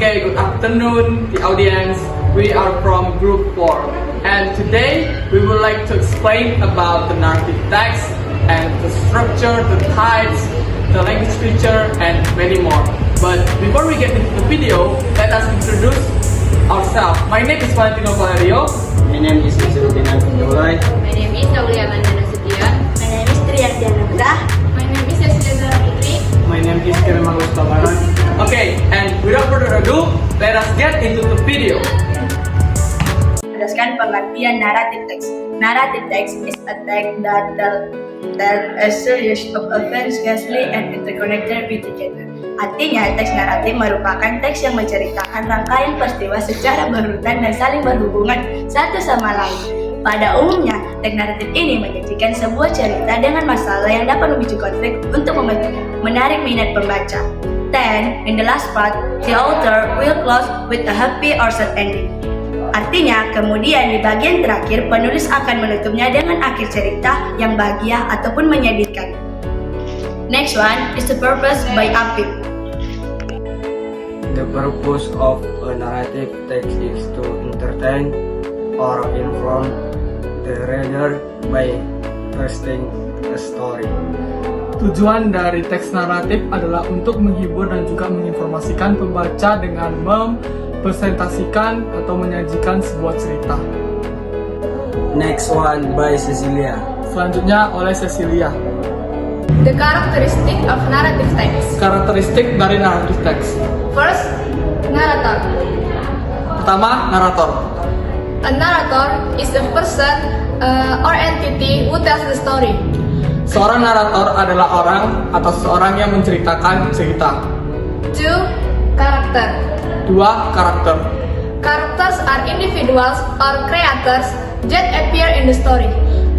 Okay, good afternoon, the audience. We are from Group 4, and today we would like to explain about the narrative text and the structure, the types, the language feature, and many more. But before we get into the video, let us introduce ourselves. My name is Valentino Valerio. My name is Izzuddin Abdullah. My name is Aulia Mandana Setion. My name is Triyanti Anugrah. My name is Cecilia Zara Putri. My name is Kirma Mustafaran. Okay, and without further ado, let us get into the video. Berdasarkan pengertian narrative text. Narrative text is a text that tell a series of events closely and interconnected with each other. Artinya, teks naratif merupakan teks yang menceritakan rangkaian peristiwa secara berurutan dan saling berhubungan satu sama lain. Pada umumnya, teks naratif ini menyajikan sebuah cerita dengan masalah yang dapat memicu konflik untuk menarik minat pembaca. Then, in the last part, the author will close with a happy or sad ending. Artinya, kemudian di bagian terakhir, penulis akan menutupnya dengan akhir cerita yang bahagia ataupun menyedihkan. Next one is the purpose by Apip. The purpose of a narrative text is to entertain or inform the reader by presenting a story. Tujuan dari teks naratif adalah untuk menghibur dan juga menginformasikan pembaca dengan mempresentasikan atau menyajikan sebuah cerita. Next one by Cecilia. Selanjutnya oleh Cecilia. The characteristic of narrative text. Karakteristik dari naratif teks. First, narrator. Pertama, narator. A narrator is a person or entity who tells the story. Seorang narator adalah orang atau seorang yang menceritakan cerita. Two, character. Dua, karakter. Characters are individuals or creators that appear in the story.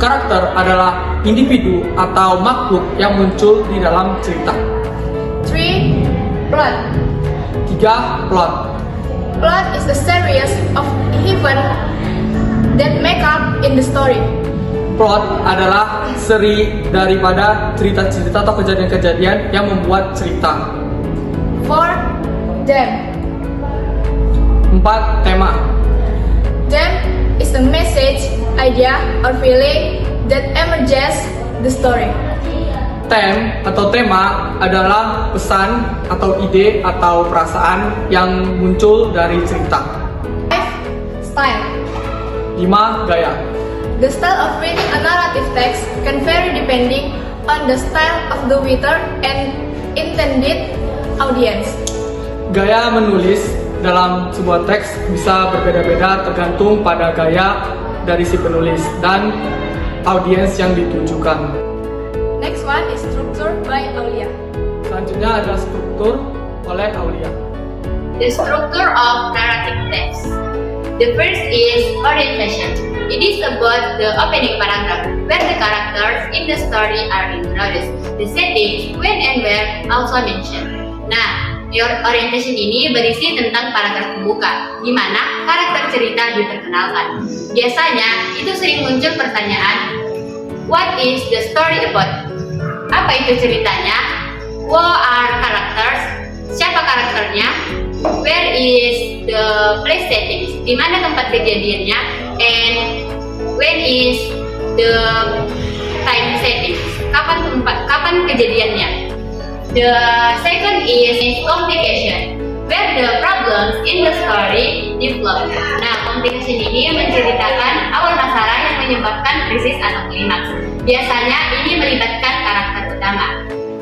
Karakter adalah individu atau makhluk yang muncul di dalam cerita. Three, plot. Tiga, plot. Plot is a series of events that make up in the story. Plot adalah seri daripada cerita-cerita atau kejadian-kejadian yang membuat cerita. Four, theme. Empat, tema. Theme is a message, idea, or feeling that emerges the story. Theme atau tema adalah pesan atau ide atau perasaan yang muncul dari cerita. Five, style. Lima, gaya. The style of reading a narrative text can vary depending on the style of the writer and intended audience. Gaya menulis dalam sebuah teks bisa berbeda-beda tergantung pada gaya dari si penulis dan audiens yang ditujukan. Next one is structure by Aulia. Selanjutnya adalah struktur oleh Aulia. The structure of narrative text. The first is orientation. It is about the opening paragraph, where the characters in the story are introduced. The setting, when and where also mentioned. Nah, your orientation ini berisi tentang paragraf pembuka, di mana karakter cerita diperkenalkan. Biasanya, itu sering muncul pertanyaan, what is the story about? Apa itu ceritanya? Who are characters? Siapa karakternya? Where is the place settings? Di mana tempat kejadiannya? And when is the time settings? Kapan kejadiannya? The second is complication, where the problems in the story develop. Nah, complication ini menceritakan awal masalah yang menyebabkan krisis atau klimaks. Biasanya ini melibatkan karakter utama.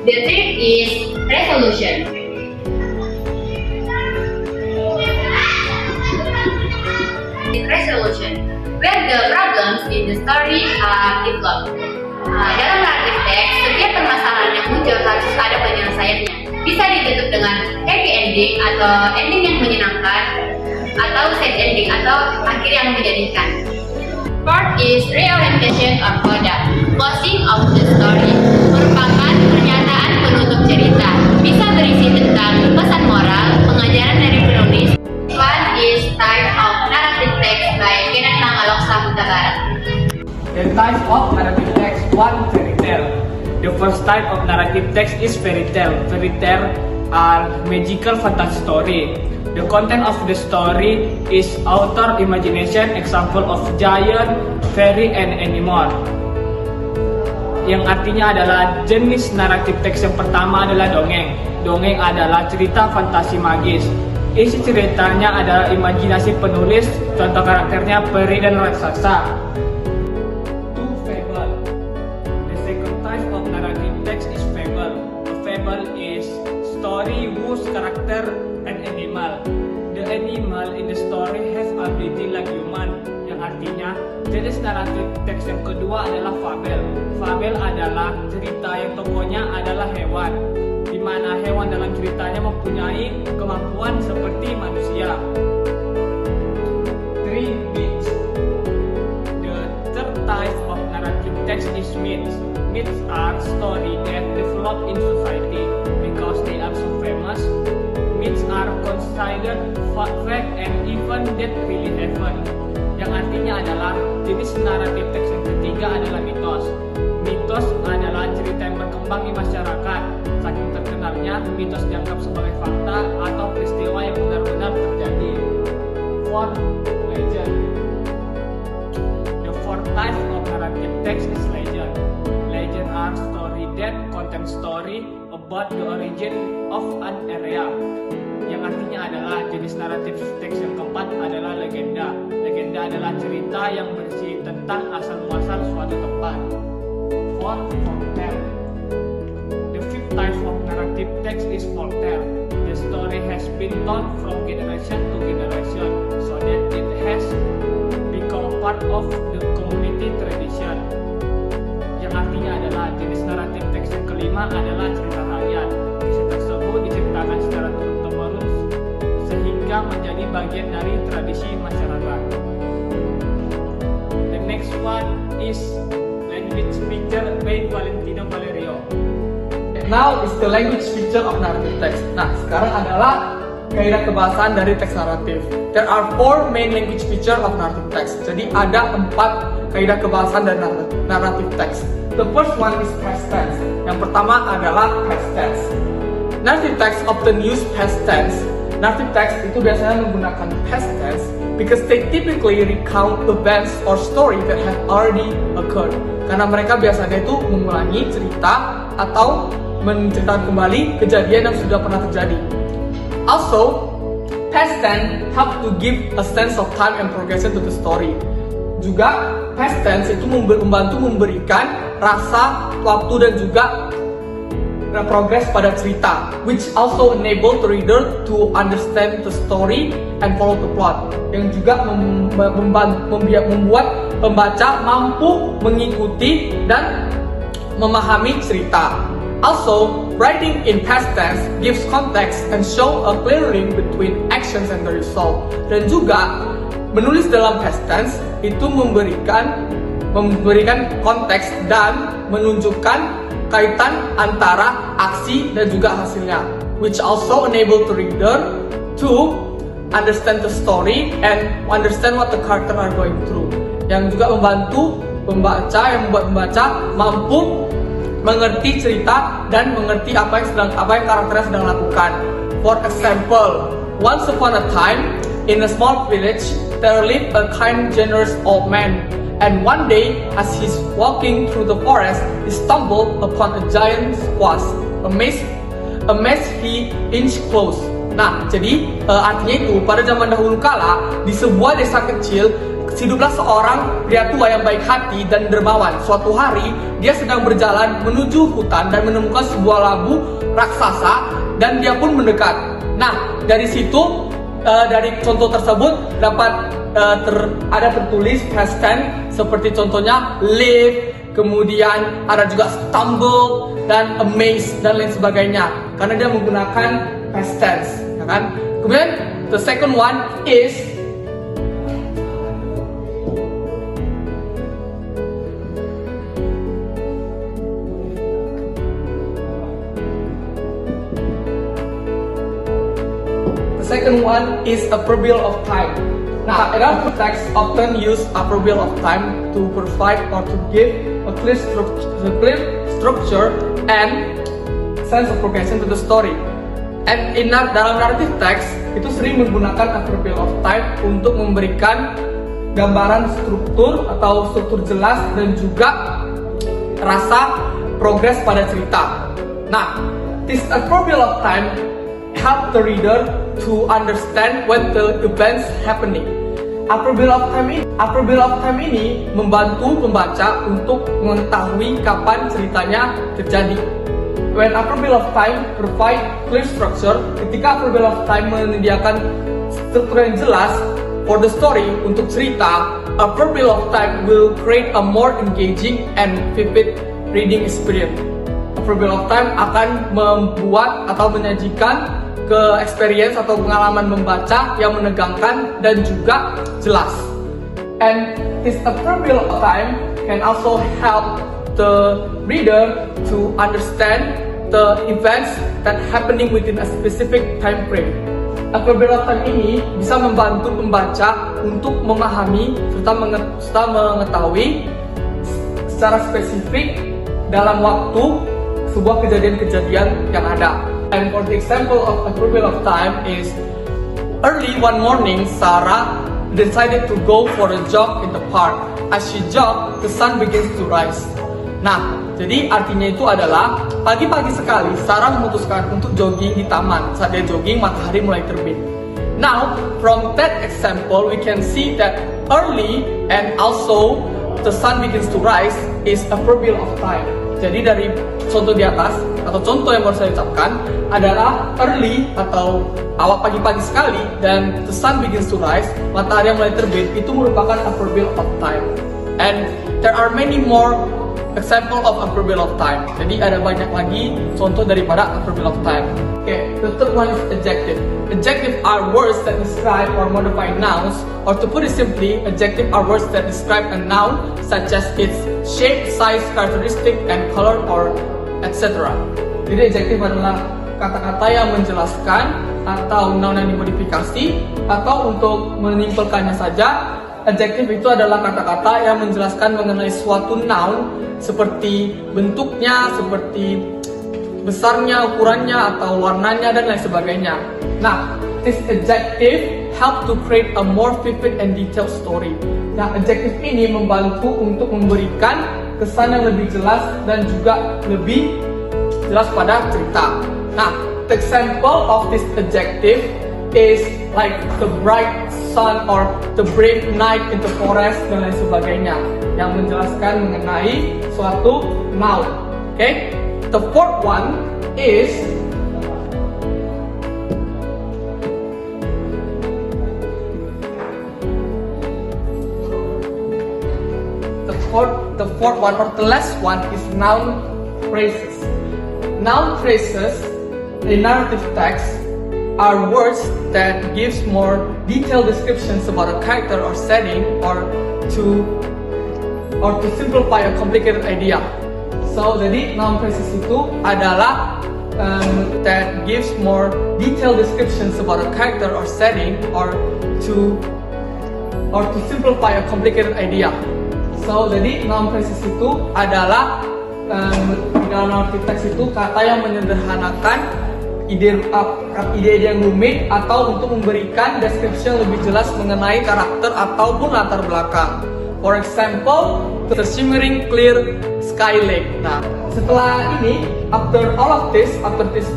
The third is resolution. Resolution, where the problems in the story are developed. Dalam narrative text, setiap permasalahan yang muncul harus ada penyelesaiannya. Bisa ditutup dengan happy ending atau ending yang menyenangkan, atau sad ending atau akhir yang menyedihkan. Fourth is reorientation or coda. Closing of the story merupakan pernyataan penutup cerita. Bisa berisi tentang pesan moral, pengajaran dari penulis. One is type of narrative text by Kenneth Mangaloksa Huta Barat. The type of narrative text. One, fairy tale. The first type of narrative text is fairy tale. Fairy tale are magical fantasy story. The content of the story is author imagination, example of giant, fairy, and animal. Yang artinya adalah jenis naratif teks yang pertama adalah dongeng. Dongeng adalah cerita fantasi magis. Isi ceritanya adalah imajinasi penulis, contoh karakternya peri dan raksasa. Two, fable. The second type of narrative text is fable. A fable is story whose character an animal. The animal in the story has ability like human. Yang artinya jenis naratif teks yang kedua adalah fabel. Fabel adalah cerita yang tokohnya adalah hewan, di mana hewan dalam ceritanya mempunyai kemampuan seperti manusia. 3, myths. The third type of narrative text is myths. Myths are stories that develop in society because they are so famous. Myths are considered fact and even that really happen. Yang artinya adalah jenis naratif teks yang ketiga adalah mitos. Mitos adalah cerita yang berkembang di masyarakat. Saking terkenalnya, mitos dianggap sebagai fakta atau peristiwa yang benar-benar terjadi. 4, legend. The fourth type of narrative text is legend. Legend are story that contain story about the origin of an area. Yang artinya adalah jenis naratif teks yang keempat adalah legenda. Legenda adalah cerita yang berisi tentang asal-muasal suatu tempat. 4, folktale. The fifth type of narrative text is folktale. The story has been told from generation to generation, so that it has become part of the community tradition. Yang artinya adalah jenis naratif teks yang kelima adalah cerita rakyat. Kisah tersebut diceritakan secara turun-temurun sehingga menjadi bagian dari tradisi masyarakat. The next one is language feature by Valentino Valerio. Now is the language feature of narrative text. Nah, sekarang adalah kaidah kebahasaan dari teks naratif. There are 4 main language feature of narrative text. Jadi ada 4 kaidah kebahasaan dari narrative text. The first one is past tense. Yang pertama adalah past tense. Narrative text often use past tense. Narrative text itu biasanya menggunakan past tense because they typically recount events or story that have already occurred. Karena mereka biasanya itu mengulangi cerita atau menceritakan kembali kejadian yang sudah pernah terjadi. Also, past tense help to give a sense of time and progression to the story. Juga past tense itu membantu memberikan rasa, waktu dan juga progress pada cerita, which also enable the reader to understand the story and follow the plot. Yang juga membuat pembaca mampu mengikuti dan memahami cerita. Also, writing in past tense gives context and show a clear link between actions and the result. Dan juga menulis dalam past tense itu memberikan konteks dan menunjukkan kaitan antara aksi dan juga hasilnya, which also enable the reader to understand the story and understand what the character are going through. Yang juga membantu membuat pembaca mampu mengerti cerita dan mengerti apa yang karakternya sedang lakukan. For example, once upon a time in a small village there lived a kind, generous old man. And one day, as he's walking through the forest, he stumbled upon a giant squash. Amazed, he inched close. Nah, jadi artinya itu pada zaman dahulu kala di sebuah desa kecil hiduplah seorang pria tua yang baik hati dan dermawan. Suatu hari dia sedang berjalan menuju hutan dan menemukan sebuah labu raksasa dan dia pun mendekat. Nah, dari situ dari contoh tersebut dapat ada tertulis past tense seperti contohnya live, kemudian ada juga stumble dan amazed dan lain sebagainya karena dia menggunakan past tense, ya kan? Kemudian the second one is a proverb of time. Nah, narrative text often use a proverb of time to provide or to give a clear structure and sense of progression to the story. And dalam narrative text itu sering menggunakan appropriate of time untuk memberikan gambaran struktur atau struktur jelas dan juga rasa progres pada cerita. Nah, this appropriate of time help the reader to understand when the events happening. Appropriate of time ini membantu pembaca untuk mengetahui kapan ceritanya terjadi. When appropriate of time provide clear structure, ketika appropriate of time menyediakan struktur yang jelas for the story untuk cerita, appropriate of time will create a more engaging and vivid reading experience. Appropriate of time akan membuat atau menyajikan experience atau pengalaman membaca yang menegangkan dan juga jelas. And this appropriate of time can also help the reader to understand the events that happening within a specific time frame. Appropriate of time ini bisa membantu pembaca untuk memahami serta mengetahui secara spesifik dalam waktu sebuah kejadian-kejadian yang ada. And for the example of appropriate of time is early one morning, Sarah decided to go for a jog in the park. As she jogged, the sun begins to rise. Nah, jadi artinya itu adalah pagi-pagi sekali Sarah memutuskan untuk jogging di taman. Saat dia jogging, matahari mulai terbit. Now, from that example, we can see that early and also the sun begins to rise is appropriate of time. Jadi dari contoh di atas atau contoh yang baru saya ucapkan adalah early atau awal pagi-pagi sekali dan the sun begins to rise, matahari yang mulai terbit, itu merupakan appropriate of time. And there are many more example of appropriate of time. Jadi ada banyak lagi contoh daripada appropriate of time. Okay, the third one is adjective. Adjective are words that describe or modify nouns, or to put it simply, adjective are words that describe a noun such as its shape, size, characteristic, and color, or etc. Jadi adjective adalah kata-kata yang menjelaskan atau noun yang dimodifikasi, atau untuk menyimpulkannya saja, adjective itu adalah kata-kata yang menjelaskan mengenai suatu noun seperti bentuknya, seperti besarnya, ukurannya, atau warnanya, dan lain sebagainya. Nah, this adjective help to create a more vivid and detailed story. Nah, adjective ini membantu untuk memberikan kesan yang lebih jelas dan juga lebih jelas pada cerita. Nah, the example of this adjective is like the bright sun or the brave night in the forest dan lain sebagainya yang menjelaskan mengenai suatu noun. Okay? The fourth one is the fourth one or the last one is noun phrases. Noun phrases in narrative text are words that gives more detailed descriptions about a character or setting or to simplify a complicated idea. So, jadi noun phrases itu adalah that gives more detailed descriptions about a character or setting or to simplify a complicated idea. So, jadi noun phrases itu adalah dalam narrative text itu kata yang menyederhanakan ide-ide yang rumit atau untuk memberikan description lebih jelas mengenai karakter ataupun latar belakang. For example, the shimmering clear sky lake. Nah, setelah ini, after this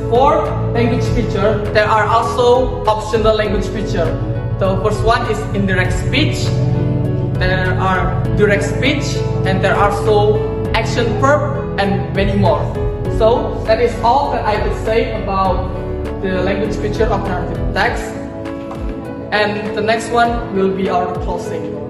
4 language feature, there are also optional language feature. The first one is indirect speech. There are direct speech, and there are also action verb and many more. So that is all that I could say about the language feature of narrative text. And the next one will be our closing.